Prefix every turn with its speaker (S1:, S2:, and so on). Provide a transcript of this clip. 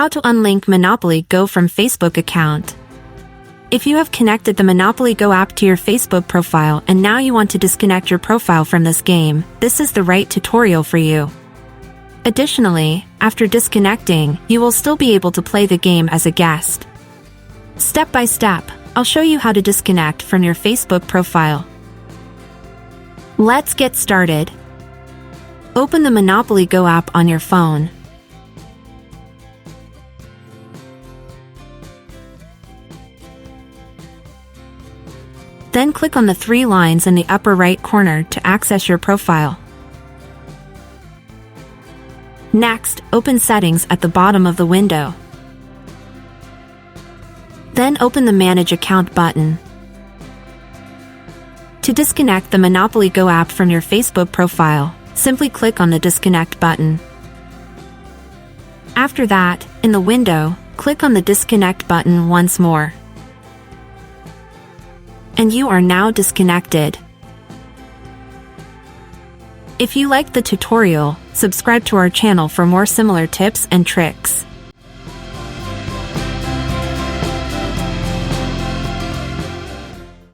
S1: How to unlink Monopoly GO from Facebook account. If you have connected the Monopoly GO app to your Facebook profile and now you want to disconnect your profile from this game, this is the right tutorial for you. Additionally, after disconnecting, you will still be able to play the game as a guest. Step by step, I'll show you how to disconnect from your Facebook profile. Let's get started. Open the Monopoly GO app on your phone. Then click on the three lines in the upper right corner to access your profile. Next, open Settings at the bottom of the window. Then open the Manage Account button. To disconnect the Monopoly GO app from your Facebook profile, simply click on the Disconnect button. After that, in the window, click on the Disconnect button once more. And you are now disconnected. If you liked the tutorial, subscribe to our channel for more similar tips and tricks.